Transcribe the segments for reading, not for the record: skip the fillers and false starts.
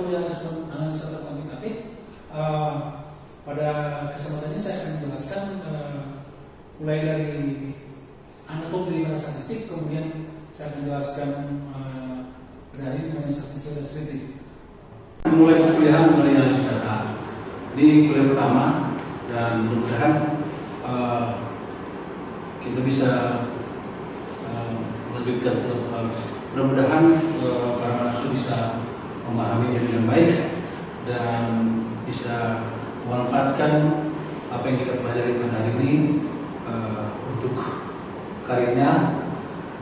kuliah analisa data kuantitatif. Pada kesempatan ini saya akan menjelaskan mulai dari anatomi daripada statistik, kemudian saya akan menjelaskan dari mengenai statistik dan deskriptif. Mulai perkuliahan mengenai analisis data. Ini kuliah pertama dan mudah-mudahan kita bisa melanjutkan. Mudah-mudahan para mahasiswa bisa memahaminya dengan baik dan bisa memanfaatkan apa yang kita pelajari pada hari ini untuk karirnya,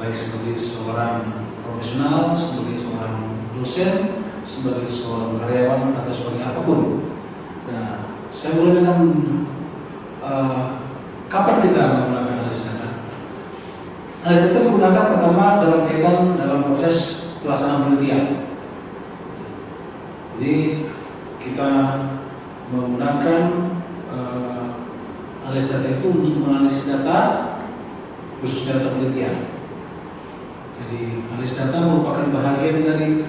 baik sebagai seorang profesional, sebagai seorang dosen, sebagai seorang karyawan atau sebagai apapun. Nah, saya mulai dengan kapan kita menggunakan analisis data? Analisis data digunakan pertama dalam kaitan dalam proses pelaksanaan penelitian. Jadi kita menggunakan analisis data itu untuk menganalisis data, khususnya data penelitian. Jadi analisis data merupakan bahagian dari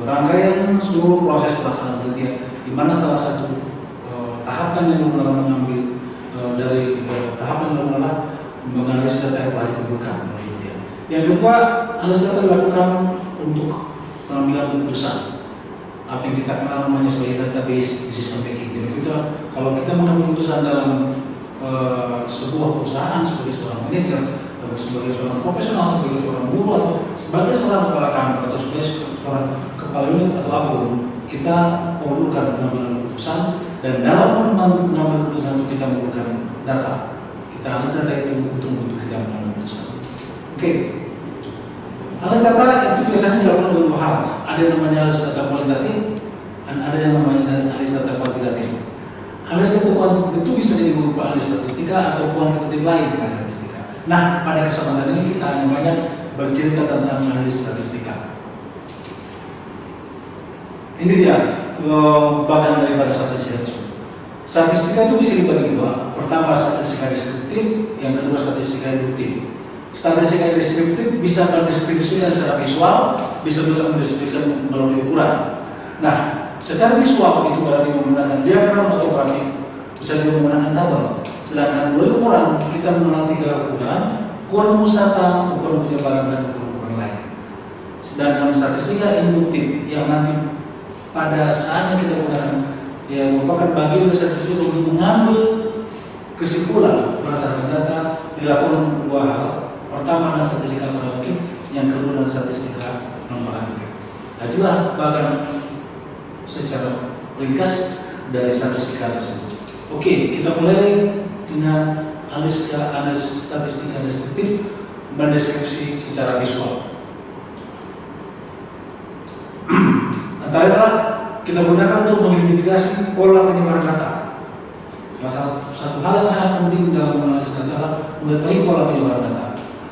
rangkaian seluruh proses pelaksanaan penelitian, di mana salah satu tahapan yang mengambil dari tahapan yang adalah menganalisis data yang telah dikumpulkan. Yang kedua, analisis data dilakukan untuk pengambilan keputusan. Apa yang kita kenal namanya sebagai database decision making. Jadi kalau kita mengambil keputusan dalam sebuah perusahaan sebagai seorang manajer, sebagai seorang profesional, sebagai seorang guru, atau sebagai seorang kepala kantor atau sebagai seorang kepala unit atau apapun, kita memerlukan pengambilan keputusan, dan dalam mengambil keputusan itu kita memerlukan data. Kita analisis data itu untuk kita mengambil keputusan. Oke. Analisis data itu biasanya dilakukan oleh dua hal. Ada yang namanya analisis data kualitatif dan ada yang namanya analisis data kuantitatif. Analisis data kuantitatif itu bisa jadi berupa analisis statistika atau kuantitatif lain selain statistika. Nah, pada kesempatan ini kita hanya banyak bercerita tentang analisis statistika. Ini dia bagian daripada statistika. Statistika itu bisa dibagi dua. Pertama, statistika deskriptif, yang kedua statistika induktif. Statistika deskriptif bisa terdistribusikan secara visual, bisa juga mendistribusikan melalui ukuran. Nah, secara visual itu berarti menggunakan diagram atau grafik, bisa juga menggunakan tabel. Sedangkan melalui ukuran kita mengenal tiga ukuran pusatan, ukuran penyebaran, dan ukuran lain. Sedangkan statistika induktif yang nanti pada saatnya kita gunakan yang merupakan bagian dari statistika untuk mengambil kesimpulan berdasarkan data, dilakukan dua hal. Pertama adalah statistika parametrik, yang kedua adalah statistika non parametrik. Nah, itulah bagian secara ringkas dari statistika tersebut. Oke, kita mulai dengan analisis statistika deskriptif, mendeskripsi secara visual. Antara kita gunakan untuk mengidentifikasi pola penyebaran data. Satu hal yang sangat penting dalam menganalisis data adalah mengetahui pola penyebaran data.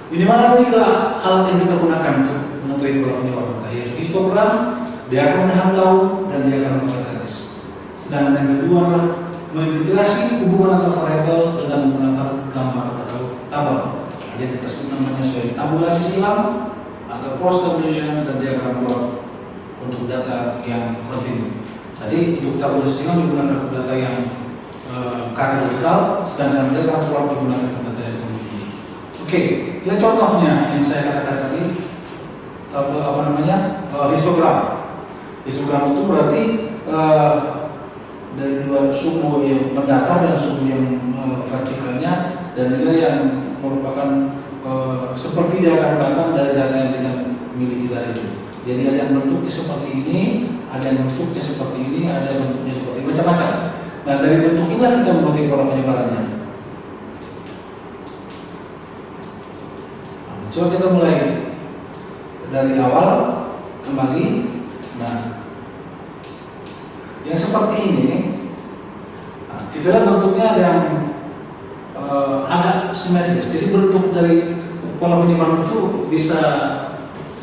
Minimal tiga alat yang kita gunakan untuk mengetahui pola penyebaran data, yaitu histogram, diagram hangau, dan diagram kotak garis. Sedangkan yang kedua adalah mengidentifikasi hubungan antar variabel dengan menggunakan gambar atau tabel. Ada yang kita sebut namanya sebagai tabulasi silang atau cross tabulation, dan diagram plot untuk data yang kontinu. Jadi untuk tabulasi silang digunakan data yang kategorikal, sedangkan diagram plot digunakan data yang kontinu. Oke, ini contohnya yang saya katakan tadi, histogram. Histogram itu berarti dari dua sumbu yang mendatar dan sumbu yang vertikalnya, dan juga yang merupakan seperti dia akan datang dari data yang kita miliki tadi itu. Jadi ada yang bentuknya seperti ini, ada yang bentuknya seperti ini, ada yang bentuknya seperti ini, macam-macam. Nah, dari bentuk inilah kita mengerti pola penyebarannya. Nah, coba kita mulai dari awal kembali. Nah, yang seperti ini, kita lihat bentuknya ada yang agak simetris. Jadi bentuk dari pola penyebaran itu bisa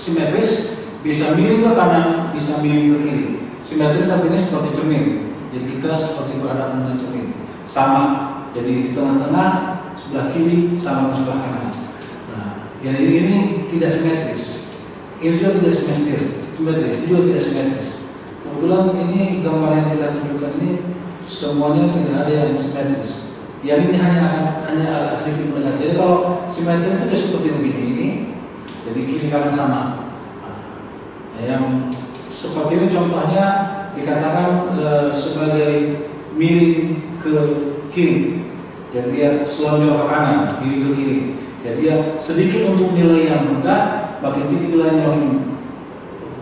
simetris, bisa miring ke kanan, bisa miring ke kiri. Simetris artinya seperti cermin. Jadi kita seperti berhadapan dengan cermin. Sama. Jadi di tengah-tengah, sebelah kiri sama ke sebelah kanan. Nah, yang ini tidak simetris. Ini juga tidak simetris. Ini juga tidak simetris. Kebetulan ini gambar yang kita tunjukkan ini semuanya tidak ada yang simetris. Yang ini hanya agak sedikit mendengar. Jadi kalau simetris itu seperti begini, jadi kiri kanan sama. Nah, yang seperti ini contohnya dikatakan sebagai miring ke kiri. Jadi dia selonjor ke kanan, miring ke kiri. Jadi dia sedikit untuk nilai yang rendah, makin tinggi nilainya makin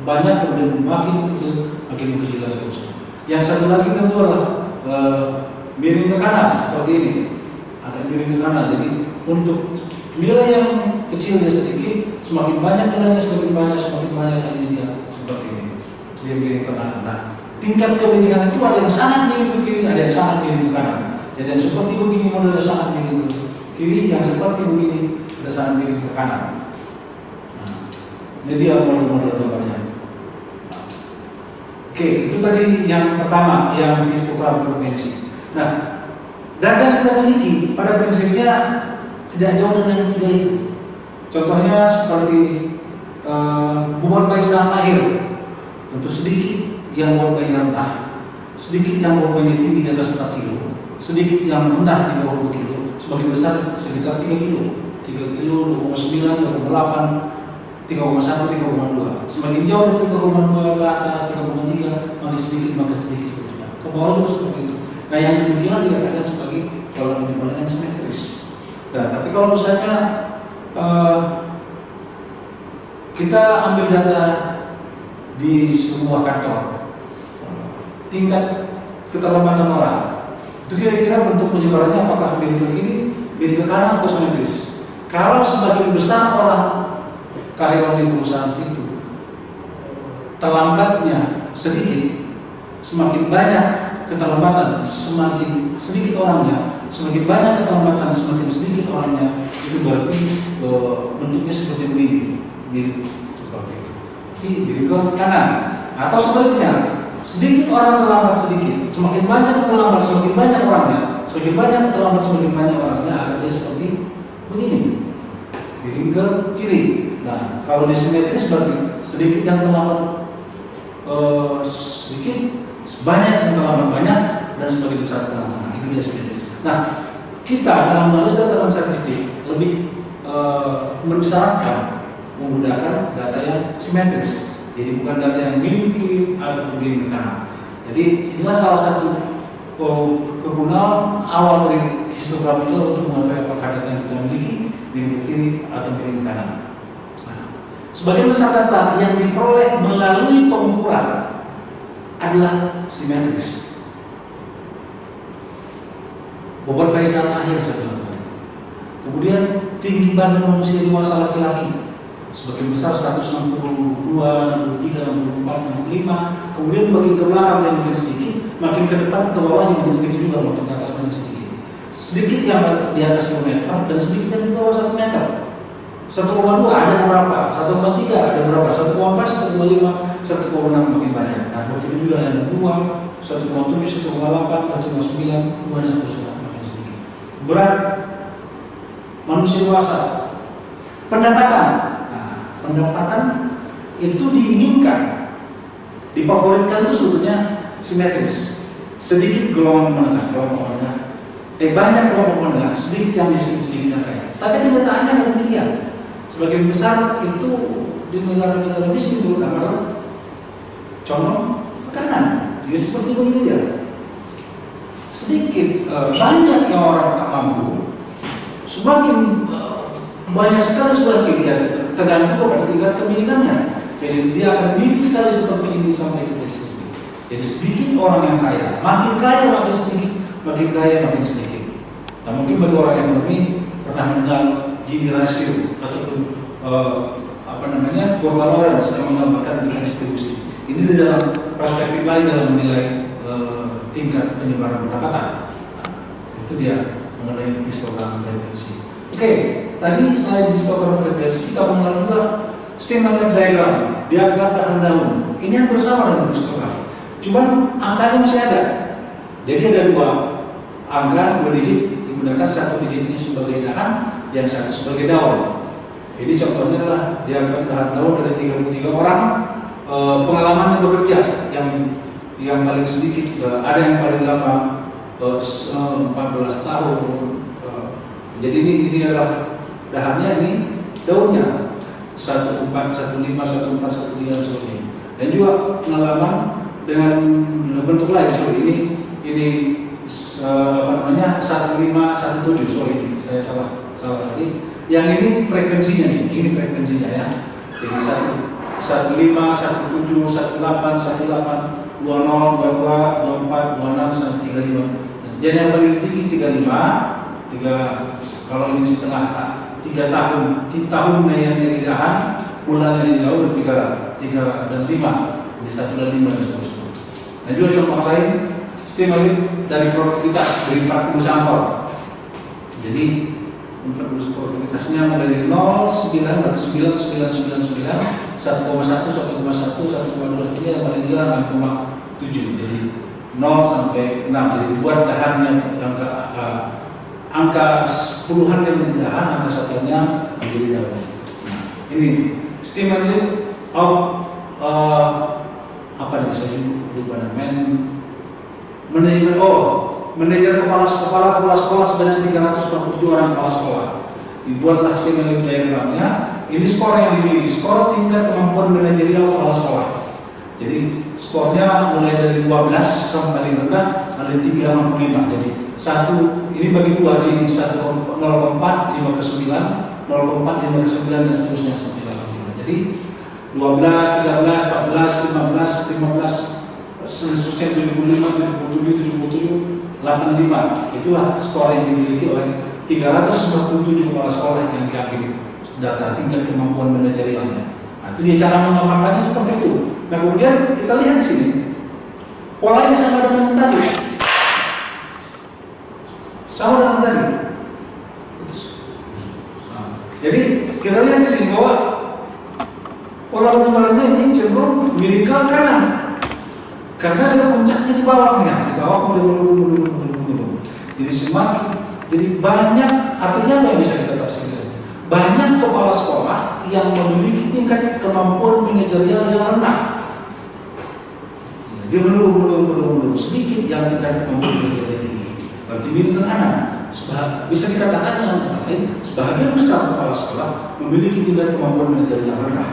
banyak, kemudian makin kecil dan seterusnya. Yang satu lagi tentu adalah miring ke kanan seperti ini, agak miring ke kanan. Jadi untuk nilai yang kecil dia sedikit, semakin banyak nilainya semakin banyak hanya dia seperti ini. Dia miring ke kanan. Nah, tingkat kemiringan itu ada yang sangat miring ke kiri, ada yang sangat miring ke kanan. Jadi yang seperti begini modelnya sangat miring ke kiri, yang seperti begini ada sangat miring ke kanan. Nah, ini dia model-model gambarnya. Oke, itu tadi yang pertama, yang histogram frekuensi. Nah, data yang kita miliki pada prinsipnya tidak jauh dengan yang tiga itu. Contohnya seperti bobot bayi saat lahir, tentu sedikit yang bobot bayi rendah, sedikit yang bobot bayi tinggi di atas 4 kilo, sedikit yang rendah di bawah 2 kilo, semakin besar sekitar 3 kilo, 3 kilo, 2,9, 2,8, 3,1, 3,2. Semakin jauh dari 3,2 ke atas, 3,3, makin sedikit seterusnya. Ke bawah juga seperti itu. Nah, yang demikian dikatakan sebagai pola penyebaran yang simetris. Nah, tapi kalau misalnya kita ambil data di sebuah kantor, tingkat keterlambatan orang, itu kira-kira bentuk penyebarannya apakah miring ke kiri, miring ke kanan atau simetris? Kalau sebagian besar orang karyawan di perusahaan itu terlambatnya sedikit, semakin banyak keterlambatan, semakin sedikit orangnya, semakin banyak keterlambatan, semakin sedikit orangnya, itu berarti bentuknya seperti begini, miring seperti itu. Miring ke kanan, atau sebaliknya, sedikit orang terlambat sedikit, semakin banyak terlambat, semakin banyak orangnya, semakin banyak terlambat, semakin banyak orangnya, akhirnya seperti begini, miring ke kiri. Nah, kalau di simetris berarti sedikit yang terlambat sedikit, banyak yang terlambat banyak, dan sebagian besar terlambat. Nah, itu dia simetris. Nah, kita dalam menulis data statistik lebih mensyaratkan menggunakan data yang simetris. Jadi bukan data yang miring ke kiri atau miring ke kanan. Jadi inilah salah satu kegunaan awal dari histogram itu untuk mengetahui apakah data yang kita miliki miring ke kiri atau miring ke kanan. Sebagian besar data yang diperoleh melalui pengukuran adalah simetris. Bobot bayi saat lahir saya bilang tadi. Kemudian tinggi badan manusia dewasa laki-laki sebagian besar 162, 63, 64, 65. Kemudian makin ke belakang yang makin sedikit, makin ke depan ke bawahnya makin sedikit juga, makin ke atas makin sedikit. Sedikit yang di atas 2 meter dan sedikit yang di bawah 1 meter. 1,2 ada beberapa, 1,3 ada beberapa, 1,4, 1,5, 1,6 makin banyak. Nah, begitu juga yang 2, 1,7, 1,8, 1,9, 2 dan seterusnya makin sedikit. Berat manusia dewasa, pendapatan. Nah, pendapatan itu diinginkan, difavoritkan itu sebetulnya simetris. Sedikit golongan menengah, kelompok menengah. Banyak kelompok menengah, sedikit yang miskin, sedikit yang kaya. Tapi kenyataannya demikian. Sebagian besar itu di negara-negara miskin terutama condong ke kanan. Jadi seperti begini ya. Sedikit banyak yang orang tak mampu, semakin banyak sekali sebelah kiri ya, tergantung pada tingkat kemilikannya. Jadi dia akan miring sekali seperti ini sampai ke sini. Jadi sedikit orang yang kaya makin sedikit, makin kaya makin sedikit. Nah, mungkin bagi orang yang lebih pernah mengenal Gini rasio ataupun kurva Lorenz yang menggambarkan tingkat distribusi. Ini di dalam perspektif lain dalam menilai tingkat penyebaran pendapatan. Nah, itu dia mengenai histogram frekuensi. Oke, tadi selain histogram frekuensi kita mengenal juga schematic diagram daun. Ini yang bersama dengan histogram. Cuman angkanya masih ada. Jadi ada 2 angka, 2 digit digunakan, 1 digitnya sebagai dahan, yang 1 sebagai daun. Ini contohnya adalah diagram dahan daun dari 33 orang pengalaman bekerja yang paling sedikit, ada yang paling lama 14 tahun. Jadi ini adalah dahannya, ini daunnya 14, 15, 14, 13 dan sebagainya. Dan juga pengalaman dengan bentuk lain. Ini apa namanya 1517, sorry saya salah tadi. Yang ini frekuensinya nih, ini frekuensinya ya. Jadi 15, 17, 18, 18, 20, 22, 24, 26 sampai 35. Jadi yang paling tinggi 35, kalau ini setengah 3 tahun, tahunnya yang dari dahan, bulannya di daun 3 dan 5, jadi 1 dan 5 dan seterusnya. Dan juga contoh lain, stimulus dari produktivitas dari vakum sampel. Jadi produktivitasnya mulai dari 0, 9, 9, 9, 9, 9, 1,1, 1,1, 1,2, yang paling gila 6,7. Jadi 0 sampai 6. Jadi buat dahannya angka puluhan yang menjadi dahan, angka satunya menjadi daun. Nah, ini stimulus apa nih saya lupa namanya, manajer kepala sekolah sebanyak 347 orang kepala sekolah. Dibuatlah stimulus diagramnya. Ini skor yang dimiliki, skor tingkat kemampuan manajerial kepala sekolah. Jadi skornya mulai dari 12 sampai paling rendah ada 3,5. Jadi ini bagi dua, ini 0,4, 5 ke 9, 0,4, 5 ke 9 dan seterusnya sampai 8,5. Jadi 12, 13, 14, 15, 15, seterusnya 75, 77, 77, 85. Itulah skor yang dimiliki oleh 347 kepala sekolah yang diambil data tingkat kemampuan manajerialnya. Nah, itu dia cara menggambarkannya seperti itu. Nah, kemudian kita lihat di sini polanya sama dengan tadi. Sama dengan tadi. Nah, jadi kita lihat di sini bahwa pola penyebarannya ini cenderung miring ke kanan. Karena dia puncaknya di bawahnya, di bawah menurun. Jadi banyak, artinya apa yang bisa kita tafsirkan? Banyak kepala sekolah yang memiliki tingkat kemampuan manajerial yang rendah. Dia menurun sedikit yang tingkat kemampuan manajerial tinggi. Berarti miring ke kanan. Bisa dikatakan dengan kata lain, sebagian besar kepala sekolah memiliki tingkat kemampuan manajerial yang rendah.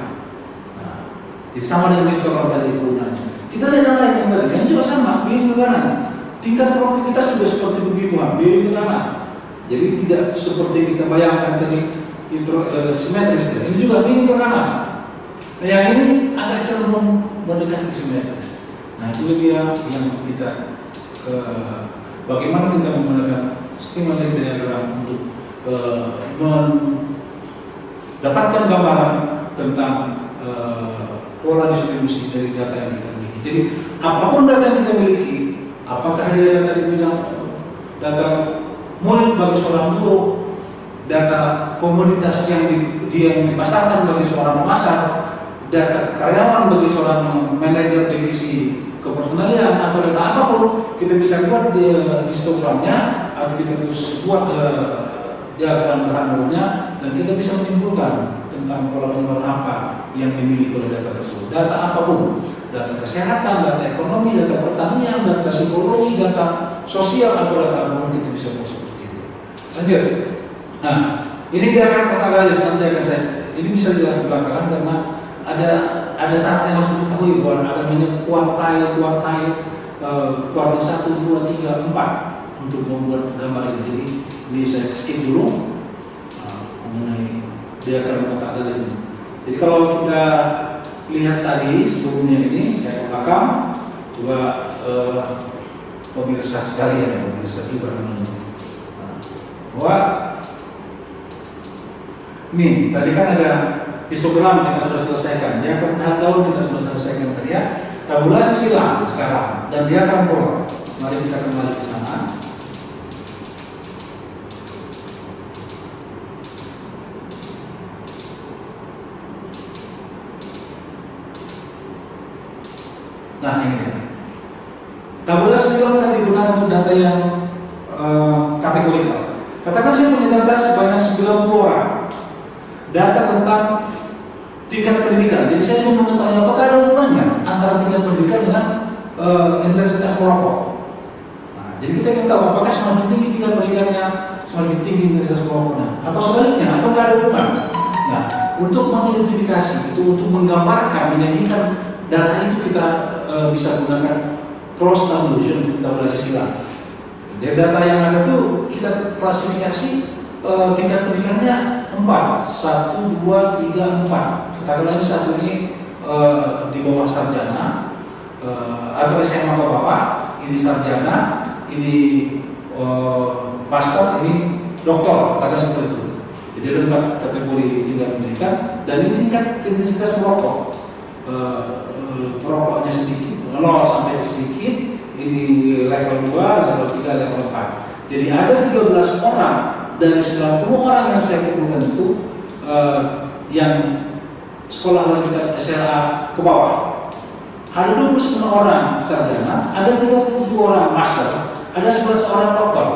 Nah, jadi sama dengan sekolah tadi penggunaannya. Kita lihat yang lain yang tadi, yang juga sama, miring ke kanan. Tingkat produktivitas juga seperti begitu, miring ke kanan. Jadi tidak seperti kita bayangkan tadi simetris. Ini juga miring ke kanan. Nah, yang ini agak cenderung mendekati simetris. Nah, itu dia yang kita bagaimana kita menggunakan stimulus diagram untuk mendapatkan gambaran tentang pola distribusi dari data yang kita miliki. Jadi apapun data yang kita miliki, apakah dia yang tadi bilang data murid bagi seorang guru, data komoditas yang dipasarkan bagi seorang pemasar, data karyawan bagi seorang manajer divisi kepersonalian, atau data apapun, kita bisa buat di histogramnya atau kita bisa buat diagram bahan-bahannya, dan kita bisa menyimpulkan tentang pola penyebaran apa yang dimiliki oleh data tersebut. Data apapun, data kesehatan, data ekonomi, data pertanian, data psikologi, data sosial, atau data apapun, kita bisa buat seperti itu. Lanjut. Nah, ini diagram kotak garis, nanti akan saya, ini bisa dilihat belakangan karena ada saat yang harus diketahui bahwa ada namanya kuartil 1, 2, 3, 4 untuk membuat gambar ini. Jadi ini saya skip dulu mengenai diagram kotak garis ini. Jadi kalau kita lihat tadi sebelumnya ini saya ke belakang, coba pemirsa sekalian, pemirsa juga namanya. Bahwa ini tadi kan ada histogram kita sudah selesaikan, dia akan tahan daun kita sudah selesaikan tadi ya. Tabulasi silang sekarang dan dia akan pola. Mari kita kembali ke sana. Nah ini dia. Tabulasi silang tadi digunakan untuk data yang kategorikal. Katakan saya punya data sebanyak 90 orang. Data tentang tingkat pendidikan. Jadi saya mau mengetahui apakah ada hubungannya antara tingkat pendidikan dengan intensitas merokok. Nah, jadi kita ingin tahu apakah semakin tinggi tingkat pendidikannya, semakin tinggi intensitas merokoknya, atau sebaliknya, atau nggak ada hubungan. Nah, untuk mengidentifikasi itu, untuk menggambarkan, menyajikan data itu kita bisa gunakan cross tabulation untuk tabulasi silang. Jadi data yang ada itu kita klasifikasi tingkat pendidikannya 4, 1, 2, 3, 4. Katakanlah ini satu ini di bawah sarjana atau SMA ke bawah, ini sarjana, ini master, ini doktor, katakan seperti itu. Jadi ada 4 kategori tingkat pendidikan dan ini tingkat intensitas merokok. Perokoknya sedikit, 0 sampai sedikit, ini level 2, level 3, level 4. Jadi ada 13 orang dari 90 orang yang saya kumpulkan itu yang sekolah lanjutan SLA ke bawah. Ada 29 orang sarjana, ada 37 orang master, ada 11 orang doktor.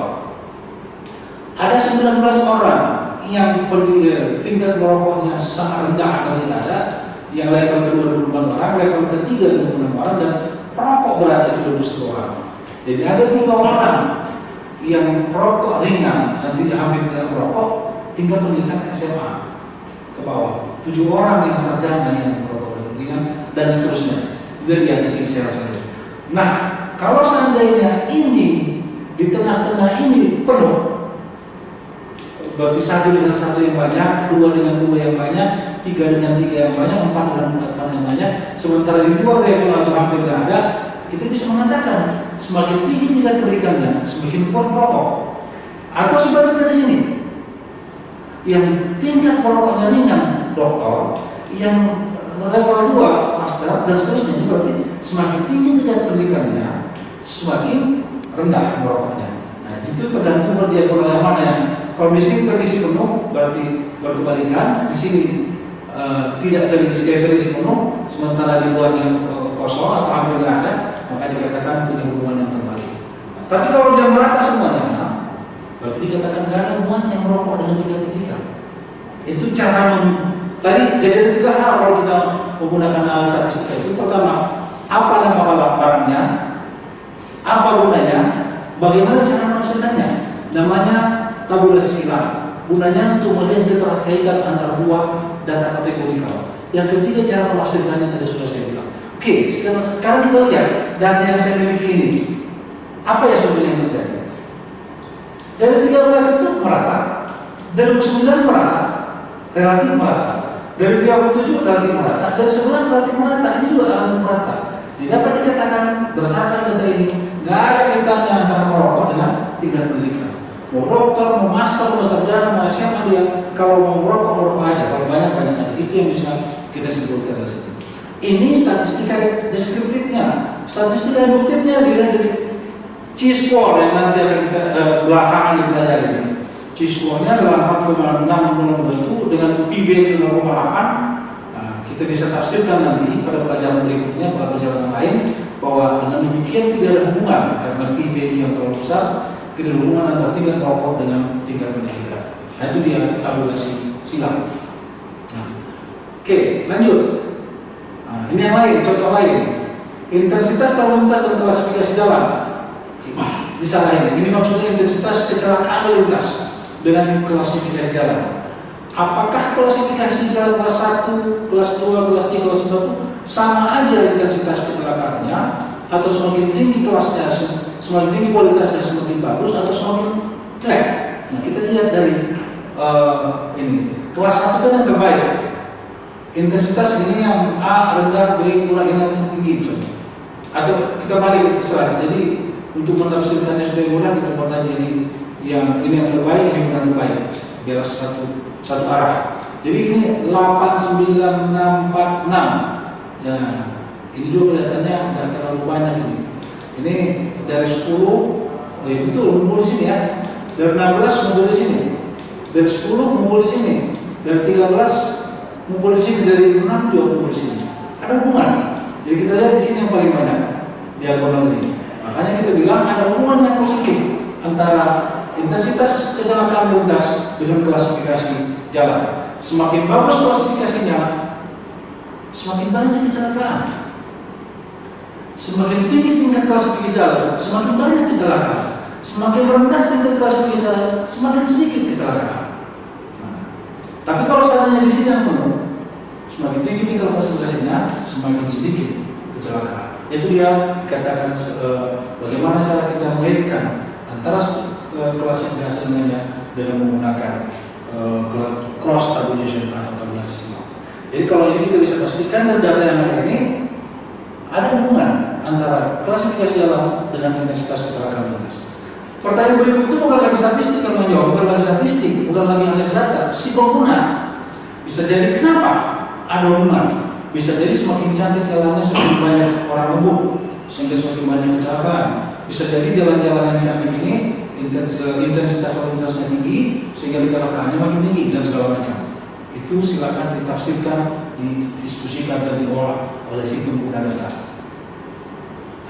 Ada 19 orang yang tingkat merokoknya sangat rendah atau tidak ada, yang level kedua 24 orang, level ketiga 26 orang, dan perokok berat itu 21 orang. Jadi ada 3 orang yang perokok ringan dan tidak hampir tidak merokok, tingkat pendidikan SMA ke bawah. 7 orang yang sarjana yang merokok ringan dan seterusnya. Itu dia isi sel saja. Nah, kalau seandainya ini di tengah-tengah ini penuh, berarti 1 dengan 1 yang banyak, 2 dengan 2 yang banyak, 3 dengan 3 yang banyak, 4 dengan 4 yang banyak, sementara di 2 regular atau hampir tidak ada, kita bisa mengatakan semakin tinggi tingkat pendidikannya, semakin kuat merokok. Atau sebaliknya di sini, yang tingkat merokoknya ringan, doktor, yang level 2 master dan seterusnya, berarti semakin tinggi tingkat pendidikannya, semakin rendah merokoknya. Nah, itu tergantung pada diagonal yang mana ya. Kalau di sini terisi penuh, berarti berkebalikan. Di sini tidak terisi penuh, sementara di luar yang kosong atau hampir tidak ada, maka dikatakan punya hubungan yang terbalik. Nah, tapi kalau dia merata semuanya, berarti dikatakan tidak ada hubungan yang merokok dengan tingkat pendidikan. Itu cara tadi. Jadi ada 3 hal kalau kita menggunakan analisa statistika itu. Pertama, apa nama barangnya, apa gunanya, bagaimana cara menghasilkannya. Namanya tabulasi silang. Gunanya untuk melihat keterkaitan antara 2 data kategorikal. Yang ketiga, cara menafsirkannya tadi sudah saya bilang. Oke, sekarang kita lihat data yang saya miliki ini. Apa ya sebetulnya yang terjadi? Dari 13 itu merata, dari 9 merata, relatif merata, dari 37 relatif merata, dari 11 relatif merata, ini juga relatif merata. Jadi dapat dikatakan berdasarkan data ini, nggak ada kaitannya antara merokok dengan tingkat pendidikan. Mau dokter, mau master, mau sarjana, mau SMA, dia kalau mau merokok aja, kalau banyak aja. Itu yang bisa kita simpulkan dari sini. Ini statistika deskriptifnya. Statistika induktifnya dilihat dari C-score yang nanti akan kita belakangan dipelajari. C-score-nya adalah 4,602 dengan p-value 0,8. Nah, kita bisa tafsirkan nanti pada pelajaran berikutnya, pada pelajaran lain, bahwa dengan demikian tidak ada hubungan karena p-value yang terlalu besar, tidak ada hubungan antara tingkat rokok dengan tingkat pendidikan. Nah, itu dia tabulasi silang. Nah, oke, lanjut. Nah, ini yang lain, contoh lain. Intensitas lalu lintas dan klasifikasi jalan. Bisa lain. Ini maksudnya intensitas kecelakaan lalu lintas dengan klasifikasi jalan. Apakah klasifikasi jalan kelas 1, kelas 2, kelas 3, kelas 4 itu sama aja intensitas kecelakaannya, atau semakin tinggi kelasnya, semakin tinggi kualitasnya semakin bagus, atau semakin jelek? Nah, kita lihat dari ini. Kelas 1 itu yang terbaik. Intensitas ini yang A rendah, B kurang, ini yang tinggi. Atau kita balik terserah. Jadi untuk menafsirkannya supaya mudah, kita bertanya ini yang terbaik, ini yang terbaik, biar satu arah. Jadi ini 8, 9, 6, 4, 6. Nah, ini juga kelihatannya nggak terlalu banyak ini. Ini dari 10, betul ngumpul di sini ya. Dari 16 ngumpul di sini. Dari 10 ngumpul di sini. Dari 13 ngumpul di sini, dari 6 juga ngumpul di sini. Ada hubungan. Jadi kita lihat di sini yang paling banyak diagonal ini. Makanya kita bilang ada hubungan yang positif antara intensitas kecelakaan lintas dengan klasifikasi jalan. Semakin bagus klasifikasinya, semakin banyak kecelakaan. Semakin tinggi tingkat klasifikasi jalan, semakin banyak kecelakaan. Semakin rendah tingkat klasifikasi jalan, semakin sedikit kecelakaan. Nah, tapi kalau seandainya di sini yang penuh, semakin tinggi tingkat klasifikasinya, semakin sedikit kecelakaan. Itu dia dikatakan bagaimana cara kita mengaitkan antara klasifikasi dengan menggunakan cross tabulation atau tabulasi silang. Jadi kalau ini kita bisa pastikan dari data yang ada ini ada hubungan antara klasifikasi jalan dengan intensitas kecelakaan lintas. Pertanyaan berikut itu bukan lagi statistik yang menjawab, bukan lagi statistik, bukan lagi analisis data, si pengguna. Bisa jadi kenapa ada hubungan? Bisa jadi semakin cantik jalannya semakin banyak orang ngebut, sehingga semakin banyak kecelakaan. Bisa jadi jalan-jalan yang cantik ini intensitas lalu lintasnya tinggi, sehingga kecelakaannya makin tinggi dan segala macam. Itu silakan ditafsirkan, didiskusikan dan diolah oleh si pengguna data.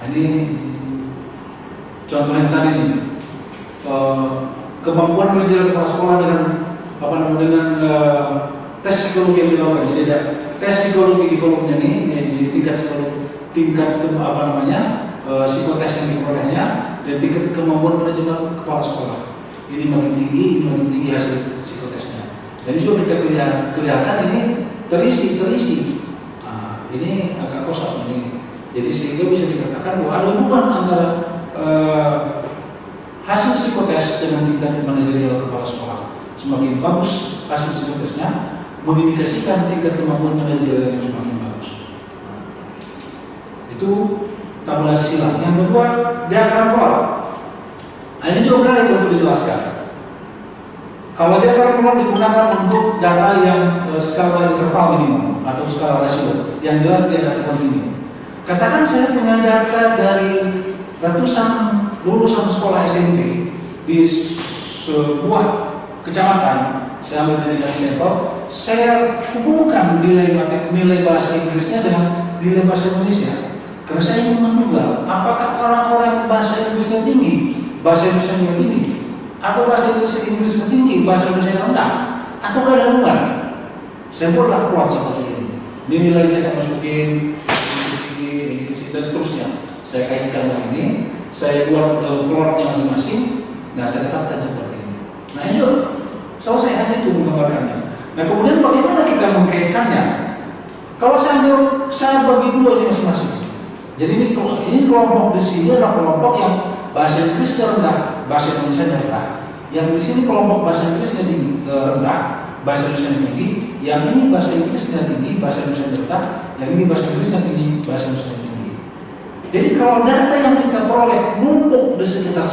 Ini contoh yang tadi nih. Kemampuan belajar kepala sekolah dengan tes psikologi yang dilakukan. Jadi ada tes psikologi di kolomnya nih, jadi tingkat psikotes yang diperolehnya dan tingkat kemampuan manajemen kepala sekolah. Ini makin tinggi hasil psikotesnya. Dan juga kita kelihatan ini terisi. Nah, ini agak kosong ini. Jadi sehingga bisa dikatakan bahwa ada hubungan antara hasil psikotes dengan tingkat manajerial kepala sekolah. Semakin bagus hasil psikotesnya, mengindikasikan tingkat kemampuan manajerial yang semakin bagus. Nah, itu tabulasi silang. Yang kedua, diagram plot. Nah, ini juga menarik untuk dijelaskan. Kalau diagram plot digunakan untuk data yang skala interval minimum atau skala rasio, yang jelas dia data kontinu. Katakan saya punya data dari ratusan lulusan sekolah SMP di sebuah kecamatan, saya ambil dari level, saya hubungkan nilai bahasa Inggrisnya dengan nilai bahasa Indonesia. Karena saya ingin menduga apakah orang-orang bahasa Inggrisnya tinggi, bahasa Indonesia tinggi, atau bahasa Inggrisnya tinggi, bahasa Indonesia rendah, atau ada hubungan. Saya buatlah plot seperti ini. Nilainya saya masukin ini dan seterusnya. Saya kaitkan dengan ini. Saya buat plotnya masing-masing. Nah, saya dapatkan seperti ini. Nah, itu selesai hanya itu menggambarkannya. Nah, kemudian bagaimana kita mengkaitkannya? Kalau saya bagi dua ini masing-masing. Jadi ini kelompok di sini adalah kelompok yang bahasa Inggrisnya rendah, bahasa Indonesia rendah. Yang di sini kelompok bahasa Inggrisnya rendah, bahasa Indonesia tinggi. Yang ini bahasa Inggrisnya tinggi, bahasa Indonesia rendah. Yang ini bahasa Inggrisnya tinggi, bahasa Indonesia tinggi. Jadi kalau data yang kita peroleh numpuk di sekitar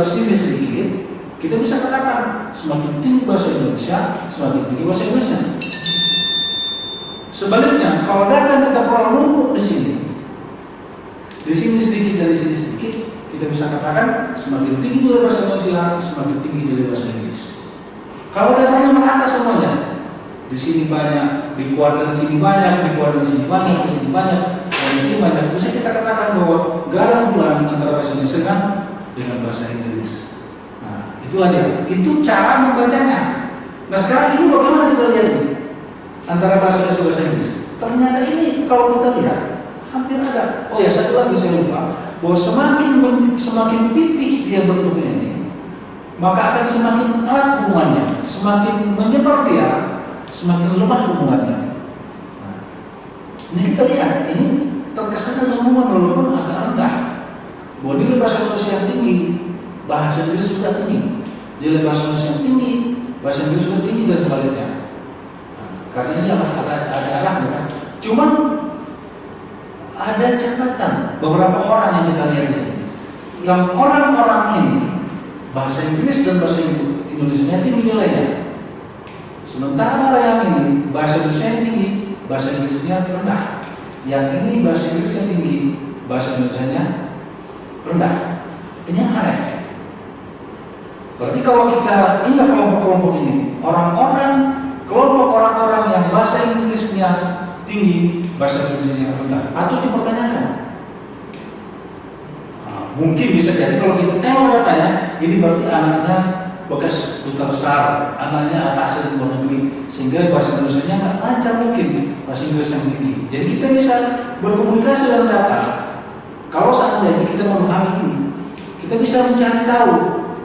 sini sedikit, kita bisa katakan semakin tinggi bahasa Indonesia, semakin tinggi bahasa Inggrisnya. Sebaliknya, kalau data yang kita peroleh numpuk di sini sedikit dan di sini sedikit, kita bisa katakan semakin tinggi nilai bahasa Indonesia, semakin tinggi nilai bahasa Inggris. Kalau datanya merata semuanya, di sini banyak, di kuadran sini banyak, di kuadran sini banyak, di sini banyak. Ini banyak, bisa kita katakan bahwa gak ada hubungan antara bahasa Indonesia dengan bahasa Inggris. Nah, itulah dia. Itu cara membacanya. Nah, sekarang ini bagaimana kita lihat ini antara bahasa Indonesia dan bahasa Inggris? Ternyata ini kalau kita lihat hampir ada. Oh ya, satu lagi saya lupa bahwa semakin pipih dia bentuknya ini, maka akan semakin erat hubungannya, semakin menyebar dia, semakin lemah hubungannya. Nah, ini kita lihat ini. Terkesan ada hubungan walaupun agak rendah. Bahwa nilai bahasa Indonesia yang tinggi, bahasa Inggris juga tinggi. Nilai bahasa Indonesia yang tinggi, bahasa Inggris juga tinggi dan sebaliknya. Nah, karena ini ada arahnya kan. Cuman ada catatan beberapa orang yang kita lihat di sini. Yang orang-orang ini bahasa Inggris dan bahasa Indonesia tinggi nilainya. Sementara yang ini bahasa Indonesia tinggi, bahasa Inggrisnya rendah. Yang ini bahasa Inggrisnya tinggi, bahasa Indonesianya rendah. Ini yang aneh. Berarti kalau kita ingat kelompok-kelompok ini, kelompok orang-orang yang bahasa Inggrisnya tinggi, bahasa Indonesianya rendah, atau dipertanyakan. Nah, mungkin bisa jadi kalau kita tengok datanya, ini berarti anaknya bekas duta besar, anaknya anak asal luar negeri. sehingga bahasa Indonesia nggak lancar mungkin, bahasa Inggris yang tinggi. Jadi kita bisa berkomunikasi dengan data. Kalau seandainya kita memahami ini, kita bisa mencari tahu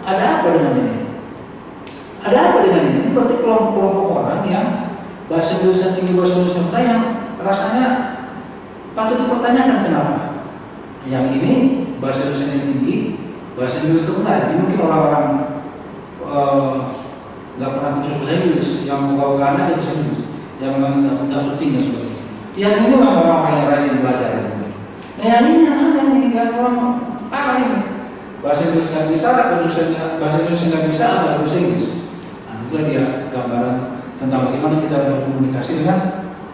ada apa dengan ini. Ada apa dengan ini? Ini berarti kelompok-kelompok orang yang bahasa Indonesia tinggi, bahasa Indonesia rendah yang rasanya patut dipertanyakan kenapa. Yang ini bahasa Indonesia yang tinggi, bahasa Inggris rendah. Ini mungkin orang-orang nggak pernah kursus bahasa Inggris, yang mau aja bahasa Inggris, yang memang nggak penting dan sebagainya. Yang ini orang-orang yang rajin belajar. Nah yang ini yang orang parah ini. Bahasa Inggris nggak bisa, bahasa Indonesia nggak bisa, ada bahasa Inggris. Nah itulah dia gambaran tentang bagaimana kita berkomunikasi dengan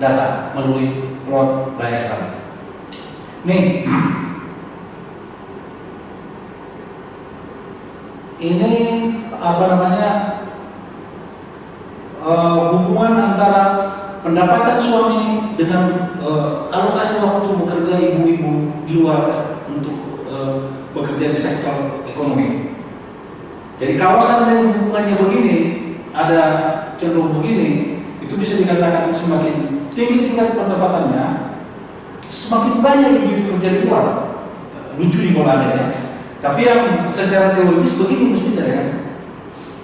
data melalui plot diagram. Nih, ini apa namanya hubungan antara pendapatan suami dengan alokasi waktu bekerja ibu-ibu di luar untuk bekerja di sektor ekonomi. Jadi kalau seandainya hubungannya begini, ada cenderung begini, itu bisa dikatakan semakin tinggi tingkat pendapatannya, semakin banyak ibu-ibu kerja di luar. Lucu di bolanya ya. Tapi yang secara teologis begini mestinya ya.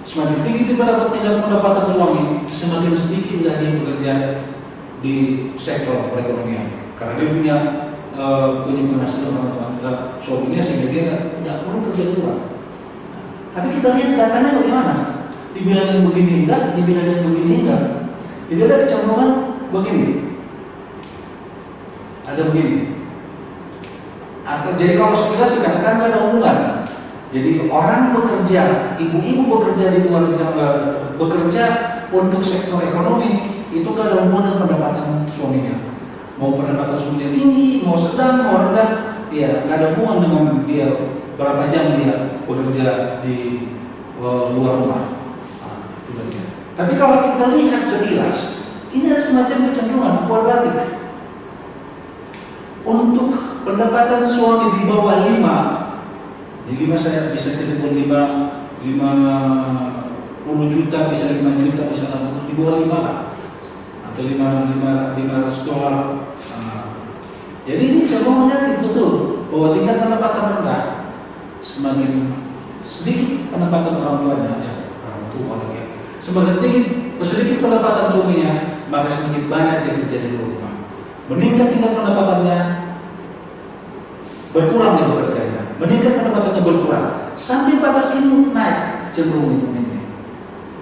Semakin tinggi tingkat pendapatan suami, semakin sedikit dia bekerja di sektor perekonomian. Karena dia punya penghasilan orang tua suaminya sehingga dia tidak perlu kerja di luar. Tapi kita lihat datanya bagaimana? Dibilang yang begini enggak, dibilang yang begini enggak. Jadi ada kecenderungan begini. Ada begini. Atau jadi kalau sekilas dikatakan nggak ada hubungan. Jadi orang bekerja, ibu-ibu bekerja di luar bekerja untuk sektor ekonomi itu nggak ada hubungan dengan pendapatan suaminya. Mau pendapatan suaminya tinggi, mau sedang, mau rendah, ya nggak ada hubungan dengan dia berapa jam dia bekerja di luar rumah. Nah, itu dia. Tapi kalau kita lihat sekilas, ini ada semacam kecenderungan kuadratik. Untuk pendapatan suami di bawah 5, jadi 5 saya bisa telepon 50 juta, bisa 5 juta, bisa 60, di bawah 5 lah, atau 500 dolar. Jadi ini cenderung negatif betul bahwa tingkat pendapatan rendah semakin sedikit pendapatan orang tuanya, orang tua lagi. Semakin tinggi, sedikit pendapatan suaminya, maka semakin banyak dia kerja di rumah. Meningkat tingkat pendapatannya, berkurang dia bekerjanya. Meningkat pendapatannya berkurang. Sampai batas ini naik cenderung ini.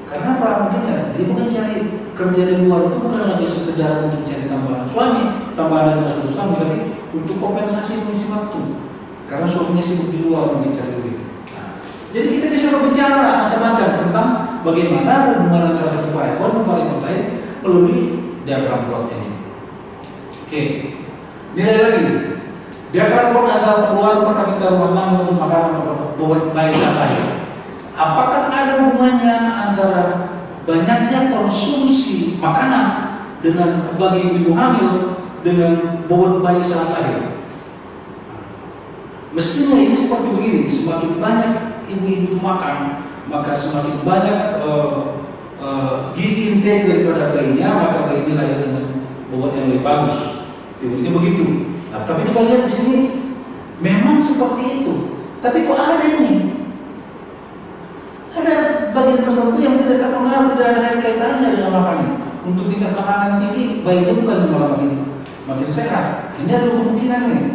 Karena apa? Mungkin ya, dia bukan cari kerja di luar itu bukan lagi sekedar untuk cari tambahan suami, tambahan dari hasil suami, tapi untuk kompensasi mengisi waktu. Karena suaminya sibuk di luar mungkin cari duit. Nah, jadi kita bisa berbicara macam-macam tentang bagaimana hubungan antara satu variabel dan variabel lain melalui diagram plot ini. Oke, nilai lagi. Diagram plot antara pengeluaran per kapita rumah tangga untuk makanan buat bayi sampai. Apakah ada hubungannya antara banyaknya konsumsi makanan dengan bagi ibu hamil dengan bobot bayi saat lahir? Mestinya ini seperti begini, semakin banyak ibu-ibu makan, maka semakin banyak gizi intake daripada bayinya, maka bayi ini lahir dengan bobot yang lebih bagus. Teorinya begitu. Nah, tapi kita lihat di sini memang seperti itu. Tapi kok ada ini? Ada bagian tertentu yang tidak terpengaruh, tidak ada kaitannya dengan makanan. Untuk tingkat makanan tinggi, bayinya bukan malah makin sehat. Ini ada kemungkinan ini.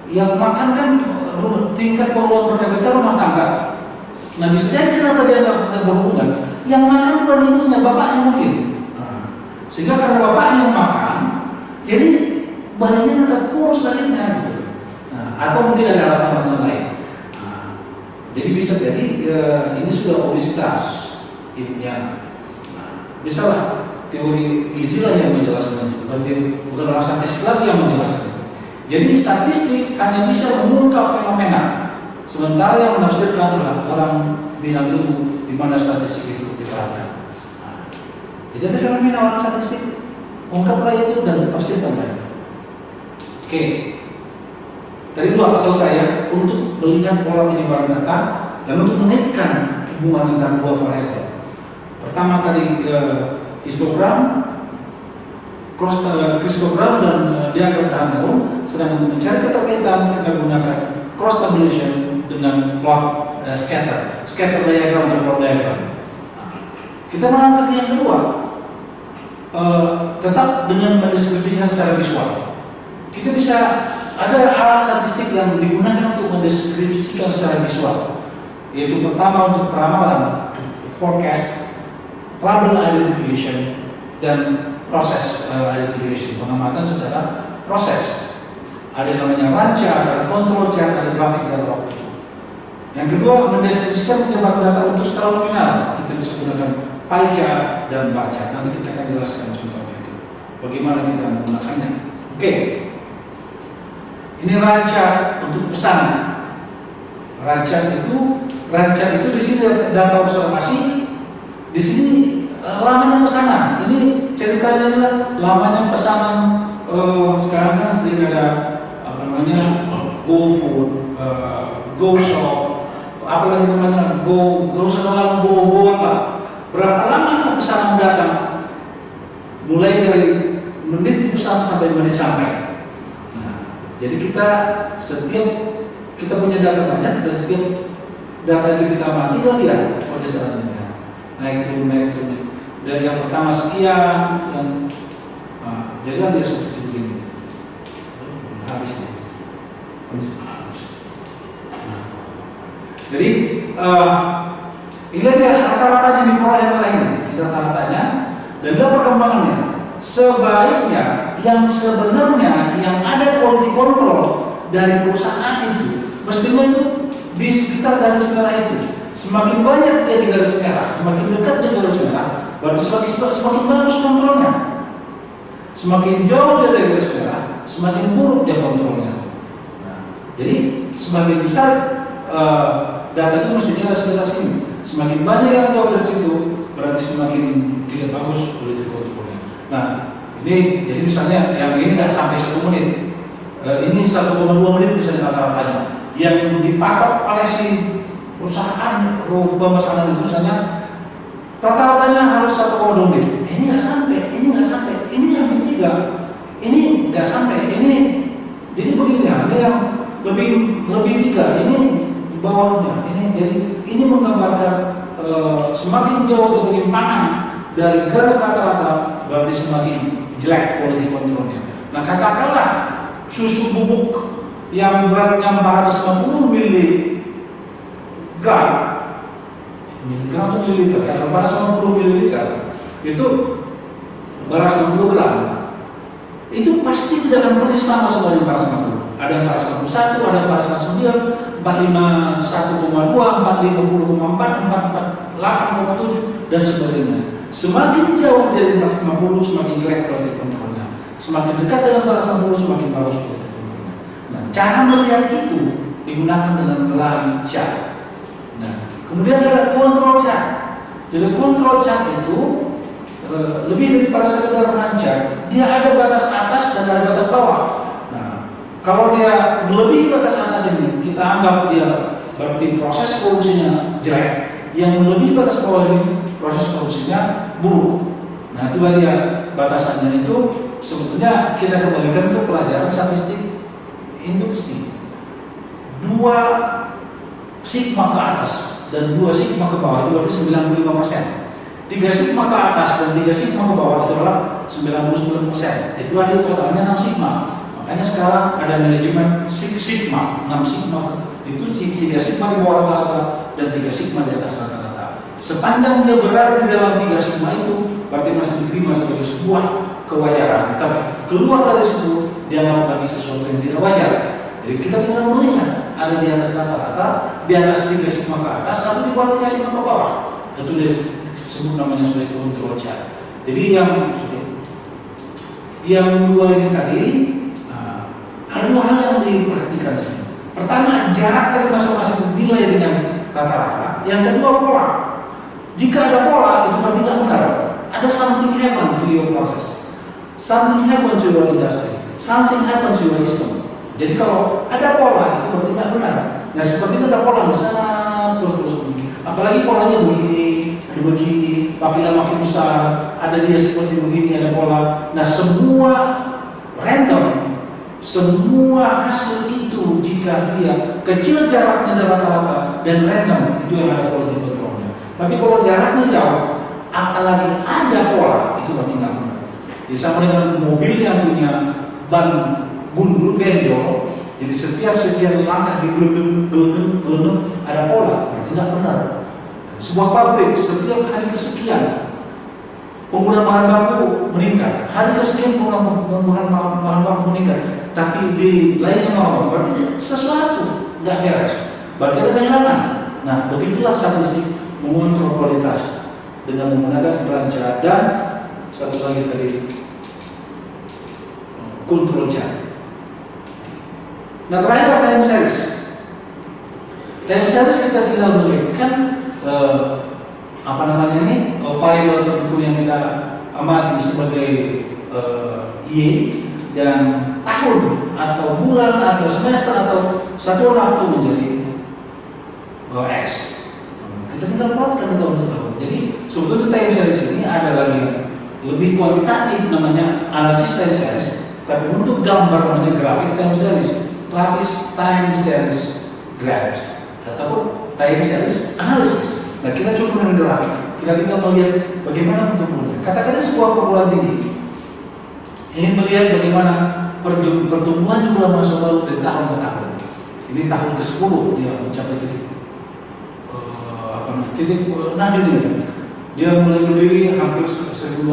Yang makan kan tingkat pengeluaran per kapita rumah tangga. Nah bisa jadi kenapa dia nggak berhubungan? Yang makan bukan ibunya, bapaknya mungkin. Nah, sehingga karena bapaknya yang makan, jadi bayinya tetap kurus lahirnya gitu. Nah, atau mungkin ada alasan-alasan lain. Jadi bisa jadi ini sudah obesitas ibunya. Nah, bisa lah teori gizi lah yang menjelaskan itu. Bukan orang statistik lagi yang menjelaskan itu. Jadi statistik hanya bisa mengungkap fenomena. Sementara yang menafsirkan adalah orang bidang ilmu di mana statistik itu diterapkan. Nah, jadi ada fenomena orang statistik, ungkaplah itu dan tafsirkan itu. Oke. Tadi dua selesai ya, untuk melihat pola penyebaran data dan untuk mengaitkan hubungan antara dua variabel. Pertama tadi histogram, histogram dan diagram tahan daun. Sedang untuk mencari keterkaitan kita gunakan cross tabulation dengan plot scatter diagram atau plot diagram. Kita mengangkat yang kedua, tetap dengan mendeskripsikan secara visual. Kita bisa ada alat statistik yang digunakan untuk mendeskripsikan secara visual, yaitu pertama untuk peramalan, forecast, trouble identification, dan proses identification, pengamatan secara proses. Ada yang namanya ranca, ada control chart, ada grafik dan waktu. Yang kedua, mendeskripsikan penyebar data untuk skala nominal. Kita bisa gunakan pie chart dan bar chart. Nanti kita akan jelaskan contohnya itu. Bagaimana kita menggunakannya. Oke. Ini ranca untuk pesanan. Ranca itu di sini data observasi. Di sini lamanya pesanan. Ini ceritanya adalah lamanya pesanan. Sekarang kan sering ada GoFood, GoShop, apalagi namanya Go sekolah, Go apa? Berapa lama pesanan datang? Mulai dari menit dipesan sampai menit sampai. Nah, jadi setiap kita punya data banyak, dan setiap data itu kita amati, kita lihat pada saatnya naik turun. Dan yang pertama sekian, jadi nanti seperti begini. Habis nih. Jadi ini dia rata-ratanya diperoleh adalah ini, rata-ratanya dan dalam perkembangannya. Sebaiknya yang sebenarnya yang ada quality control dari perusahaan itu mestinya itu di sekitar garis merah itu. Semakin banyak dia di garis merah, semakin dekat di garis merah, berarti semakin bagus kontrolnya. Semakin jauh dari garis merah, semakin buruk dia kontrolnya. Nah, jadi semakin besar data itu mestinya ada sekitar sini. Semakin banyak yang jauh dari situ, berarti semakin tidak bagus quality controlnya. Nah, ini jadi misalnya yang ini nggak sampai 1 menit, ini 1,2 menit misalnya rata-ratanya. Yang dipatok oleh si perusahaan pemesanan itu misalnya rata-ratanya harus 1,2 menit. Ini nggak sampai, ini sampai 3, ini nggak sampai, ini jadi begini ada yang lebih 3, ini di bawahnya, ini jadi ini menggambarkan semakin jauh penyimpangan dari garis rata-rata berarti semakin jelek quality controlnya. Nah katakanlah susu bubuk yang beratnya 450 miligram atau mililiter ya, 450 mililiter itu 450 gram itu pasti tidak akan persis sama semuanya 450. Ada 451, ada 449, 451,2, 450,4, 448,7 dan sebagainya. Semakin jauh dari 450 semakin jelek quality controlnya. Semakin dekat dengan 450 semakin bagus quality controlnya. Nah, cara melihat itu digunakan dengan ranca. Nah, kemudian ada control chart. Jadi control chart itu lebih daripada sekedar ranca, dia ada batas atas dan ada batas bawah. Nah, kalau dia melebihi batas atas ini, kita anggap dia berarti proses produksinya jelek. Yang melebihi batas bawah ini, proses produksinya buruk. Nah, itulah dia batasannya itu. Sebetulnya kita kembalikan ke pelajaran statistik induksi. 2 sigma ke atas dan 2 sigma ke bawah itu berarti 95%. 3 sigma ke atas dan 3 sigma ke bawah itu adalah 99%. Itulah dia totalnya 6 sigma. Makanya sekarang ada manajemen 6 sigma, 6 sigma itu 3 sigma di bawah rata-rata dan 3 sigma di atas rata-rata. Sepanjang dia berada di dalam 3 sigma itu berarti masih diterima sebagai sebuah kewajaran. Tapi keluar dari situ dianggap bagi sesuatu yang tidak wajar. Jadi kita tinggal melihat ada di atas rata-rata, di atas 3 sigma ke atas atau di bawah 3 sigma ke bawah. Itu disebut namanya sebagai control chart. Jadi yang dua ini tadi ada 2 hal yang diperhatikan sini. Pertama, jarak dari masing-masing nilai dengan rata-rata. Yang kedua, pola. Jika ada pola, itu berarti tidak benar. Ada something happen to your process, something happen to your industry, something happen to your system. Jadi kalau ada pola, itu berarti tidak benar. Nah seperti itu ada pola di sana terus begini. Apalagi polanya begini, ada begini, makin lama makin besar, ada dia seperti begini, ada pola. Nah, semua random, semua hasil itu jika dia kecil jaraknya dari rata-rata dan random, itu yang ada quality controlnya. Tapi kalau jaraknya jauh, apalagi ada pola, itu berarti nggak benar. Jadi sama dengan mobil yang punya ban gundul benjol, jadi setiap sekian langkah digelendung ada pola, berarti nggak benar. Sebuah pabrik setiap hari kesekian penggunaan bahan baku meningkat, hari kesekian penggunaan bahan baku meningkat, tapi di lainnya normal, berarti sesuatu nggak beres, berarti ada kehilangan. Nah, begitulah statistik mengontrol kualitas dengan menggunakan perancangan dan satu lagi tadi kontrol jam. Nah, terakhir time series. Time series kita tinggal memberikan variabel tertentu yang kita amati sebagai Y dan tahun atau bulan atau semester atau satu waktu menjadi X. Kita tinggal plotkan tahun ke tahun. Jadi sebetulnya time series ini ada lagi lebih kuantitatif, namanya analisis time series. Tapi untuk gambar namanya grafik time series, grafis time series graph ataupun time series analisis. Nah, kita cukup dengan grafik. Kita tinggal melihat bagaimana pertumbuhannya. Katakanlah sebuah perguruan tinggi ingin melihat bagaimana pertumbuhan jumlah mahasiswa baru dari tahun ke tahun. Ini tahun ke-10 dia mencapai titik nadir ini. Dia mulai berdiri hampir 1.200,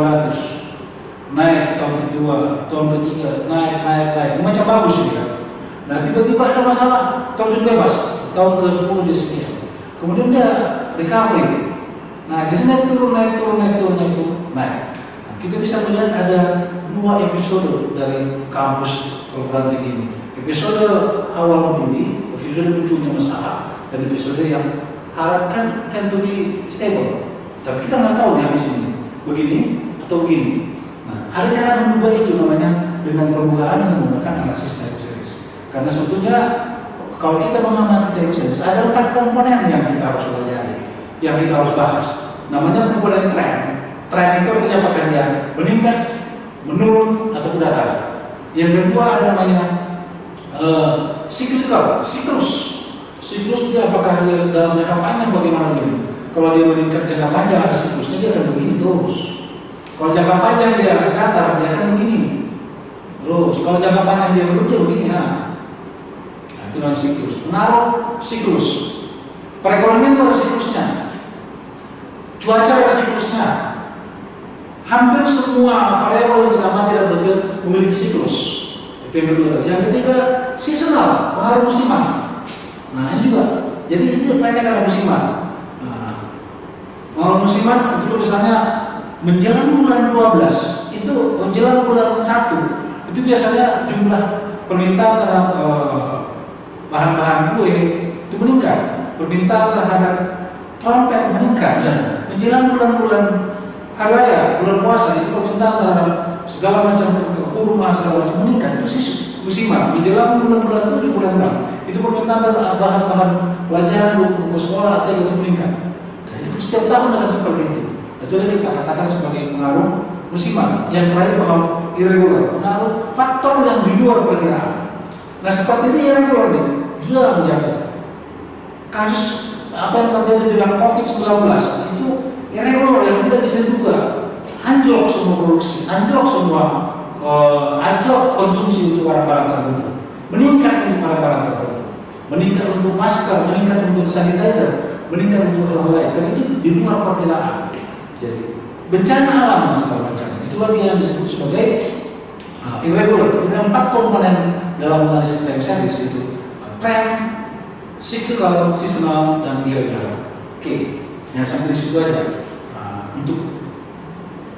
naik tahun kedua, tahun ketiga, naik. Macam bagus dia. Nah, tiba-tiba ada masalah, terjun bebas, tahun ke-10 dia sekian. Kemudian dia recovery. Nah, di sini naik turun. Nah, kita bisa melihat ada 2 episode dari kampus perguruan tinggi ini. Episode awal berdiri, episode munculnya masalah, dan episode yang harapkan tend to be stable. Tapi kita nggak tahu di habis ini begini atau begini. Nah, ada cara mengubah itu namanya dengan permukaan yang menggunakan analisis time series. Karena sebetulnya kalau kita mengamati time series ada 4 komponen yang kita harus pelajari, yang kita harus bahas. Namanya komponen tren. Tren itu artinya apakah dia meningkat, menurun atau datar. Yang kedua ada namanya cyclical, siklus dia apakah dia dalam jangka panjang bagaimana dia. Kalau dia meningkat jangka panjang ada siklusnya, dia akan begini terus. Kalau jangka panjang dia datar, dia akan begini terus. Kalau jangka panjang dia menurun, dia begini. Nah, itu namanya siklus. Pengaruh siklus. Perekonomian itu ada siklusnya. Cuaca ada siklusnya. Hampir semua variabel yang kita amati dan belajar memiliki siklus. Itu yang kedua. Yang ketiga, seasonal, pengaruh musiman. Nah, ini juga. Jadi ini plannya adalah musiman. Nah, pengaruh musiman itu misalnya menjelang bulan 12, itu menjelang bulan 1, itu biasanya jumlah permintaan terhadap bahan-bahan kue itu meningkat. Permintaan terhadap trompet meningkat. Misalnya menjelang bulan-bulan hari raya, bulan puasa, itu permintaan terhadap segala macam kurma segala macam meningkat. Itu sih musiman. Menjelang bulan-bulan 7, bulan 6, itu permintaan terhadap bahan-bahan pelajaran buku sekolah atau itu meningkat. Dan itu setiap tahun akan seperti itu. Itu yang kita katakan sebagai pengaruh musiman. Yang terakhir pengaruh irregular, pengaruh faktor yang di luar perkiraan. Nah, seperti ini irregular nih, juga menjatuhkan. Kasus apa yang terjadi dengan COVID-19 itu irregular yang tidak bisa juga. Anjlok semua produksi, anjlok semua anjlok konsumsi untuk barang-barang tertentu, meningkat untuk barang-barang tertentu, meningkat untuk masker, meningkat untuk sanitizer, meningkat untuk hal lain. Dan itu di luar perkiraan. Jadi bencana alam segala macam itulah yang disebut sebagai irregular. Ada 4 komponen dalam analisis time series itu: trend, cyclical, seasonal, dan irregular. Oke, yang sampai di situ aja untuk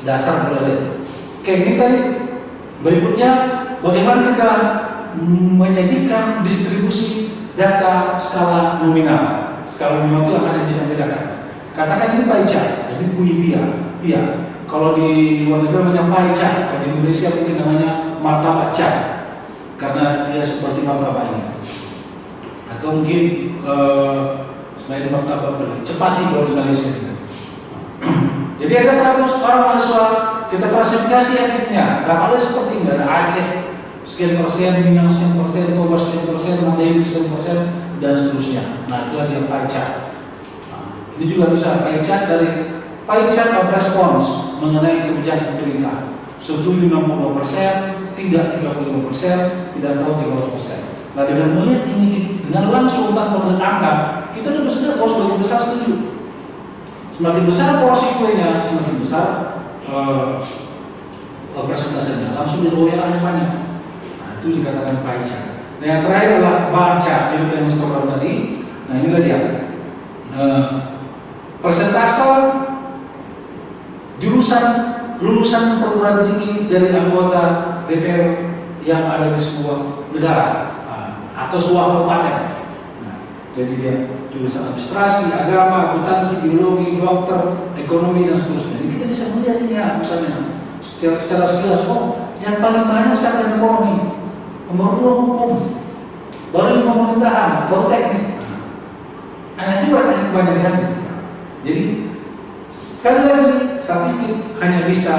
dasar belajar. Oke, ini tadi. Berikutnya, bagaimana kita menyajikan distribusi data skala nominal. Skala nominal itu akan bisa membedakan. Katakan ini pie chart, jadi pia. Kalau di luar negeri namanya pie chart, kalau di Indonesia mungkin namanya martabak chart, karena dia seperti martabak ini. Atau mungkin selain martabak cepati kalau di Malaysia. Jadi ada 100 orang mahasiswa, kita klasifikasi akhirnya, dapatnya seperti ini, ada Aceh sekian persen, Minang sekian persen, Toba sekian persen, Mandailing sekian persen, dan seterusnya. Nah, itulah dia pie chart. Nah, ini juga bisa pie chart dari pie chart of response mengenai kebijakan pemerintah. Setuju 62%, tidak 35%, tidak tahu 30%. Nah, dengan melihat ini, dengan langsung tanpa melihat angka, kita sudah bisa lihat, sebagian besar setuju. Semakin besar porsi kuenya, semakin besar persentasenya. Langsung diroyal banyak. Nah, itu dikatakan pie chart. Nah, yang terakhir adalah bar chart, itu yang histogram tadi. Nah, inilah dia. Persentase jurusan lulusan perguruan tinggi dari anggota DPR yang ada di sebuah negara atau sebuah kabupaten. Nah, jadi dia jurusan administrasi, agama, akuntansi, biologi, dokter, ekonomi, dan seterusnya. Jadi kita bisa melihat ini ya, misalnya secara sekilas, yang paling banyak misalkan ekonomi, nomor 2 hukum, baru pemerintahan, baru teknik. Hanya juga teknik banyak yang. Jadi sekali lagi statistik hanya bisa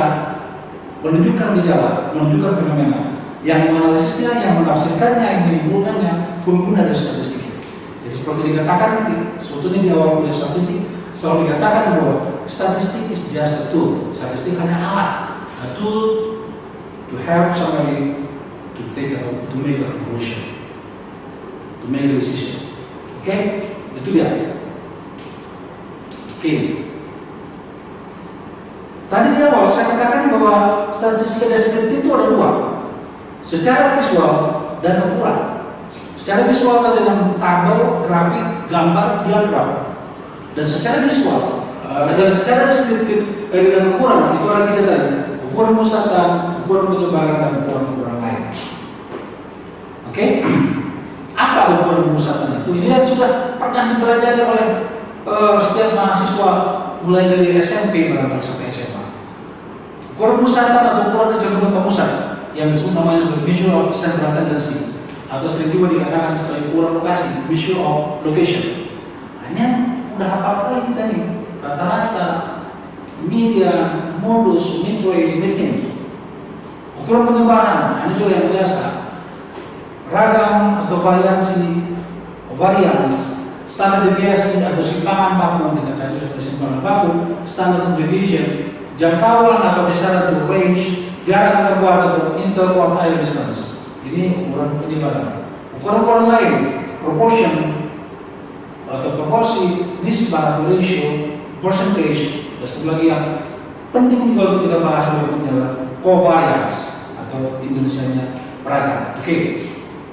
menunjukkan gejala, menunjukkan fenomena. Yang menganalisisnya, yang menafsirkannya, yang menimbulkannya pengguna dari statistik itu. Jadi seperti dikatakan sebetulnya di awal kuliah statistik selalu dikatakan bahwa statistik is just a tool. Statistik hanya alat, a tool to help somebody to make a conclusion, to make a decision. Oke, itu dia. Oke. Tadi di awal saya katakan bahwa statistik deskriptif itu ada 2. Secara visual dan ukuran. Secara visual tadi dengan tabel, grafik, gambar, diagram. Dan secara visual dan secara deskriptif dengan ukuran itu ada 3 tadi. Ukuran musatan, ukuran penyebaran, dan ukuran lain. Oke? Apa ukuran musatan itu? Ini yang sudah pernah dipelajari oleh setiap mahasiswa mulai dari SMP sampai SMA. Ukuran musatan atau ukuran kecenderungan pemusat yang disebut namanya sebagai measure of central tendency atau sering juga dikatakan sebagai ukuran lokasi, measure of location. Hanya udah hafal kali kita nih, rata-rata, median, modus, midway, median. Ukuran penyebaran, ini juga yang biasa. Ragam atau variance, standar deviasi atau simpangan baku, dikatakan sebagai simpangan baku, standard deviation, jangkauan atau kisaran range, jarak antar kuartil atau interquartile distance. Ini ukuran penyebaran. Ukuran lain, proportion atau proporsi, nisbah atau ratio, percentage, dan satu lagi yang penting juga untuk kita bahas berikutnya adalah covariance atau Indonesianya peragam. Oke.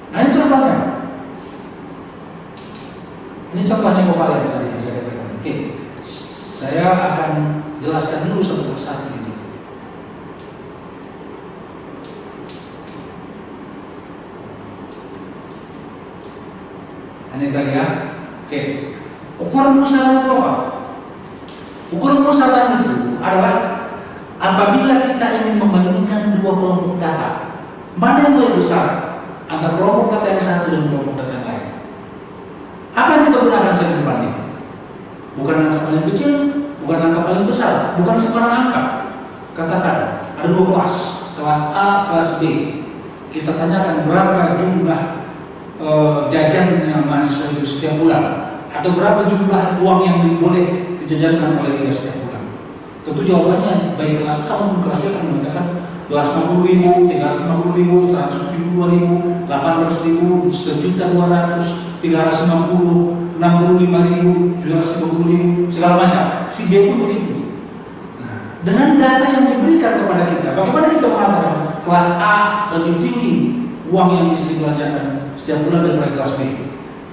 Nah, ini contohnya. Ini contohnya covariance tadi yang saya katakan. Oke. Saya akan jelaskan dulu satu persatu ini. Ini tadi ya. Oke. Ukuran musawarah itu apa? Ukuran musawarah itu adalah apabila kita ingin membandingkan 2 kelompok data, mana yang lebih besar antara kelompok data yang satu dan kelompok data yang lain. Apa yang kita gunakan sebagai pembanding? Bukan angka paling kecil, bukan angka paling besar, bukan sembarang angka. Katakan ada 2 kelas, kelas A, kelas B. Kita tanyakan berapa jumlah jajan yang mahasiswa itu setiap bulan, atau berapa jumlah uang yang boleh dijajankan oleh dia setiap bulan. Tentu jawabannya baik kelas A maupun kelas B akan mengatakan 250.000, 350.000, 172.000, 800.000, 1.200.000, 350, 65.000, 750.000, segala macam. Si B pun begitu. Nah, dengan data yang diberikan kepada kita, bagaimana kita mengatakan kelas A lebih tinggi uang yang bisa dibelanjakan setiap bulan daripada kelas B?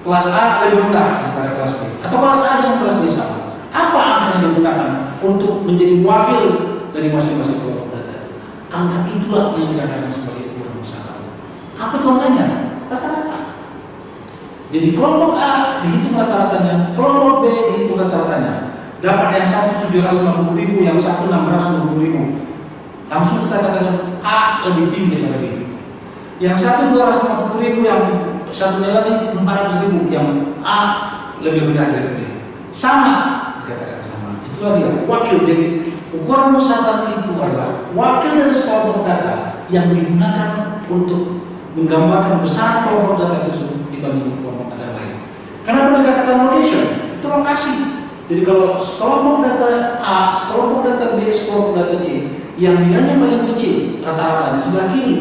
Kelas A lebih rendah daripada kelas B, atau kelas A dan kelas B sama? Apa angka yang digunakan untuk menjadi wakil dari masing-masing kelompok data itu? Angka itulah yang dikatakan sebagai ukuran usaha. Apa contohnya? Rata-rata. Jadi kelompok A dihitung rata-ratanya, kelompok B dihitung rata-ratanya. Dapat yang satu 750.000, yang satu 620.000. Langsung kita katakan A lebih tinggi daripada B. Yang satu 250.000, yang satunya lagi 400.000, yang A lebih rendah dari B. Sama, dikatakan sama. Itu Itulah dia, wakil. Jadi ukuran musyawarah itu adalah wakil dari sekelompok data yang digunakan untuk menggambarkan besar kelompok data tersebut dibanding kelompok data lain. Kenapa dikatakan location? Itu lokasi. Jadi kalau sekelompok data A, sekelompok data B, sekelompok data C yang nilainya paling kecil rata-rata di sebelah kiri,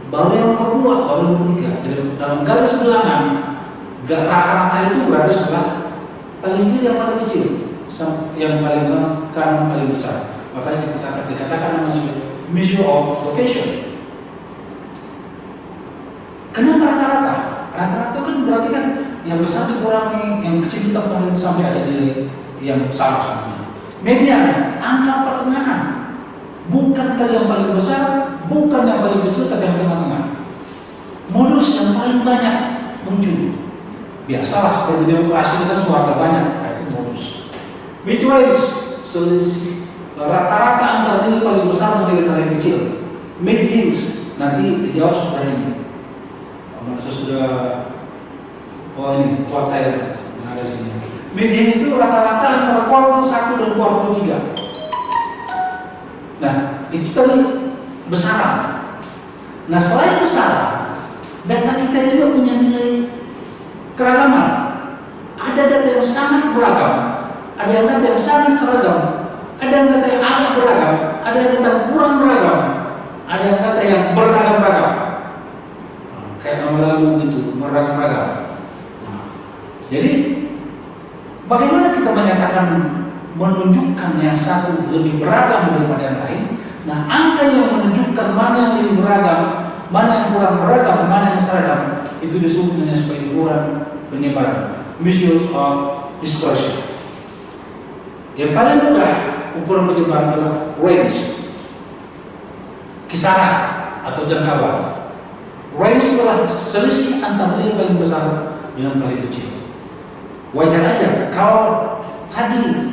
baru yang nomor 2, baru yang nomor 3. Jadi dalam garis bilangan rata-rata itu berada sebelah paling kiri yang paling kecil, yang paling kanan paling besar. Makanya dikatakan namanya measure of location. Kenapa rata-rata? Rata-rata kan berarti kan yang besar dikurangi, yang kecil ditambah sampai ada nilai yang salah sebenarnya. Median, angka pertengahan, bukan tadi yang paling besar, bukan yang paling kecil, tapi yang tengah-tengah. Modus yang paling banyak muncul. Biasalah seperti demokrasi kan suara terbanyak, itu modus. Which ways? Selisih rata-rata antara nilai paling besar dan nilai paling kecil. Mid-range, nanti dijawab sesudah ini. Saya sudah, ini kuartil yang ada di sini. Median itu rata-rata antara kuartil 1 dan kuartil 3. Nah, itu tadi besaran. Nah, selain besaran, data kita juga punya nilai keragaman. Ada data yang sangat beragam, ada yang data yang sangat seragam, ada yang data yang agak beragam, ada yang data yang kurang beragam, ada yang data yang beragam-ragam. Kayak nama lagu itu, beragam-ragam. Jadi bagaimana kita menyatakan menunjukkan yang satu lebih beragam daripada yang lain? Nah, angka yang menunjukkan mana yang lebih beragam, mana yang kurang beragam, mana yang seragam, itu disebut dengan sebagai ukuran penyebaran, measures of dispersion. Yang paling mudah ukuran penyebaran adalah range, kisaran atau jangkauan. Range adalah selisih antara yang paling besar dengan paling kecil. Wajar aja kalau tadi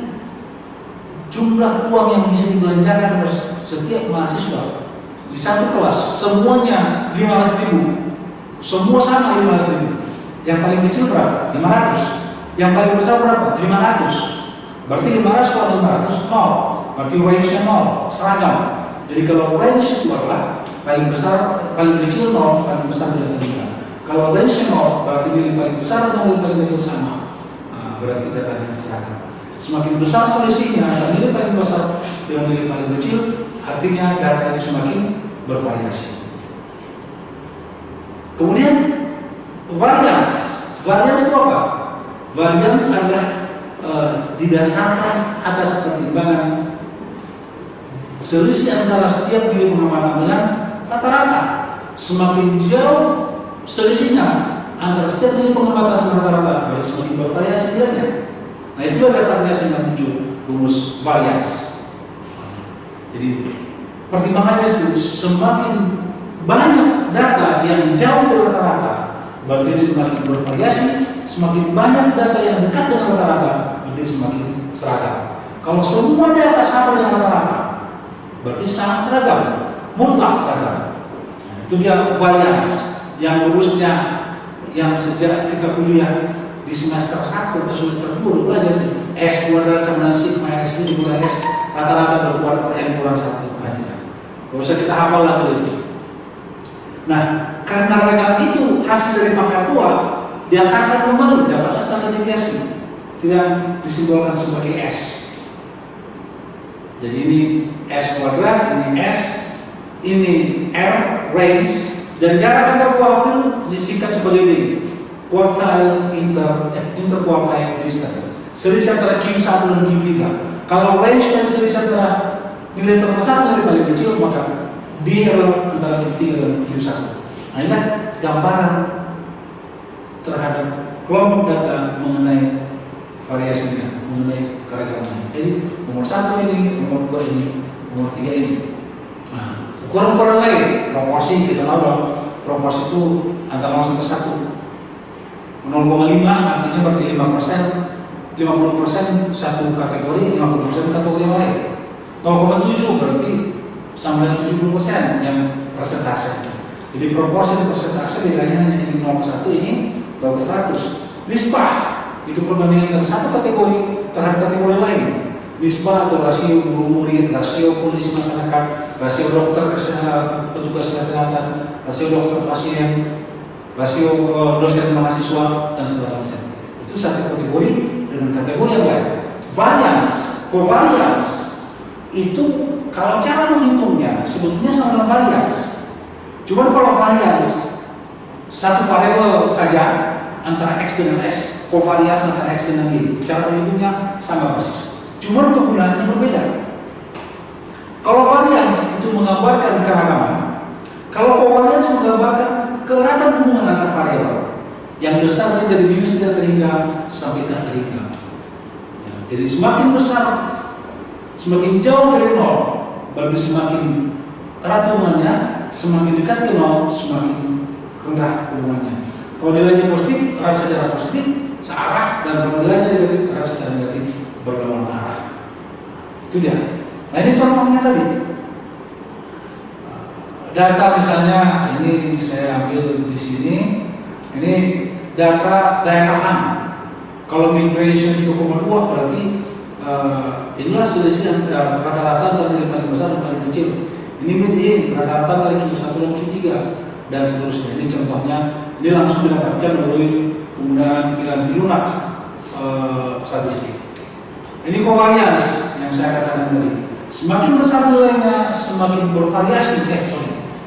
jumlah uang yang bisa dibelanjakan oleh setiap mahasiswa di satu kelas semuanya 500.000, semua sama 500.000. Yang paling kecil berapa? 500. Yang paling besar berapa? 500. Berarti 500 kalau 500 nol. Berarti range-nya nol, seragam. Jadi kalau range itu adalah paling besar, paling kecil nol, paling besar tidak terlihat. Kalau range-nya nol, berarti nilai paling besar atau nilai paling kecil sama. Berarti datanya seragam. Semakin besar selisihnya antara nilai paling besar dengan nilai paling kecil, artinya data itu semakin bervariasi. Kemudian varians. Varians itu apa? Varians adalah didasarkan atas pertimbangan selisih antara setiap nilai pengamatan dengan rata-rata. Semakin jauh selisihnya antara setiap nilai pengamatan dengan rata-rata, berarti semakin bervariasi nilainya. Nah, itulah dasarnya sehingga muncul rumus varians. Jadi pertimbangannya itu semakin banyak data yang jauh dari rata-rata, berarti semakin bervariasi. Semakin banyak data yang dekat dengan rata-rata, berarti semakin seragam. Kalau semua data sama dengan rata-rata, berarti sangat seragam, mutlak seragam. Nah, itu dia varians yang rumusnya yang sejak kita kuliah di semester 1 atau semester 2 udah belajar itu S kuadrat sama sigma S ini dikurangi S rata-rata berkuadrat per N kurang 1. Perhatikan, gak usah kita hafal lagi itu. Nah, karena ragam itu hasil dari pangkat 2, diangkatkan kembali, dapatlah standar deviasi, tidak disimbolkan sebagai S. Jadi ini S kuadrat, ini S, ini R, range, dan jarak antar kuartil disingkat sebagai D, quartile interquartile distance, selisih antara Q1 dan Q3. Kalau range dan selisih antara nilai terbesar dan nilai paling kecil, maka D adalah antara Q3 dan Q1. Nah, inilah gambaran terhadap kelompok data mengenai variasinya, mengenai keragamannya. Jadi nomor 1 ini, nomor 2 ini, nomor 3 ini. Nah, ukuran-ukuran lain, proporsi kita tahu dong, proporsi itu antara 0 sampai 1. 0,5 artinya berarti 5%, 50% satu kategori, 50% kategori yang lain. 0,7 berarti sama dengan 70% yang persentase. Jadi proporsi dan persentase bedanya hanya ini 0,1, ini 0,100. Nisbah itu perbandingan dari satu kategori terhadap kategori lain. nisbah atau rasio guru murid, rasio kondisi masyarakat, rasio dokter kesehatan, petugas kesehatan, rasio dokter pasien, rasio dosen mahasiswa dan segala macam. Itu satu kategori. Dengan kategori yang lain, variance, covariance itu kalau cara menghitungnya sebetulnya sama dengan variance. Cuma kalau variance satu variabel saja antara x dengan x, covariance antara x dengan y, cara menghitungnya sama persis. Cuma kegunaannya berbeda. Kalau variance itu menggambarkan keragaman, kalau covariance menggambarkan keratan hubungan antar variabel. Yang besarnya dari minus tidak terhingga sampai tak terhingga. Ya, jadi semakin besar, semakin jauh dari nol, berarti semakin erat hubungannya, semakin dekat ke nol, semakin rendah hubungannya. Kalau nilainya positif, erat secara positif, searah, dan kalau nilainya negatif, erat secara negatif, berlawanan arah. Itu dia. Nah ini contohnya tadi. Data misalnya, ini saya ambil di sini. Ini data daerahan. Kalau mean ratio 3,2 berarti inilah selisih rata-rata antara nilai paling besar dan paling kecil. Ini mean rata-rata dari Q1 dan Q3 dan seterusnya. Ini contohnya, ini langsung didapatkan melalui penggunaan pilihan lunak statistik. Ini covariance yang saya katakan tadi. Semakin besar nilainya, semakin bervariasi.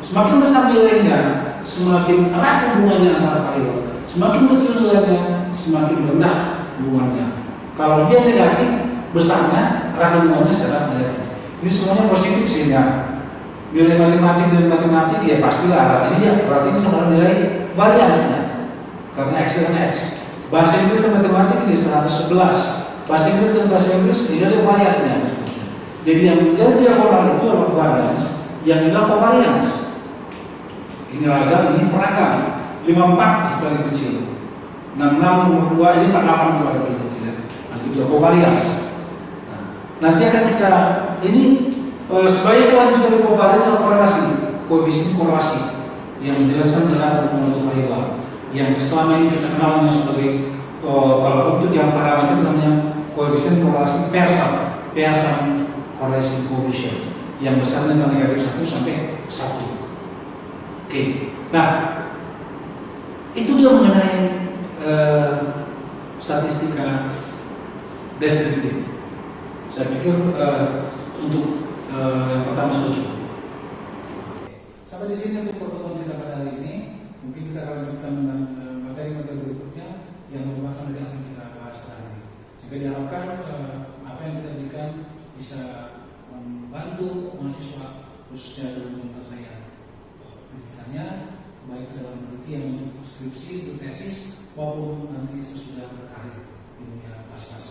Semakin besar nilainya, semakin erat hubungannya antara variabel. Semakin kecil nilainya, semakin rendah hubungannya. Kalau dia negatif, besarnya erat hubungannya secara negatif. Ini semuanya positif sehingga nilai matematik dan matematik ya pastilah arah ini ya. Berarti ini sama nilai variasinya. Karena x dengan x. Bahasa Inggris dan matematik ini 111. Bahasa Inggris dan bahasa Inggris ini ada variasinya. Jadi yang menjadi diagonal itu adalah varians, yang adalah covariance. Ini ragam, ini peragam. 54 itu paling kecil. 66 nomor 2 ini 48 juga ada paling kecil. Nanti juga covariance. Nanti akan kita ini sebagai kelanjutan dari covariance atau korelasi, koefisien korelasi yang menjelaskan tentang hubungan variabel yang selama ini kita kenalnya sebagai kalau untuk yang parameter namanya koefisien korelasi Pearson correlation coefficient yang besarnya antara negatif 1 sampai 1. Oke. Nah, itu dia mengenai statistika deskriptif. Saya pikir untuk yang pertama sudah cukup. Sampai di sini untuk pertemuan kita pada hari ini. Mungkin kita akan lanjutkan dengan materi-materi berikutnya yang merupakan dari apa yang kita bahas pada hari ini. Jika diharapkan apa yang kita berikan bisa membantu mahasiswa khususnya teman-teman saya pendidikannya baik dalam penelitian untuk skripsi, untuk tesis maupun nanti sesudah berkarir di dunia pasca.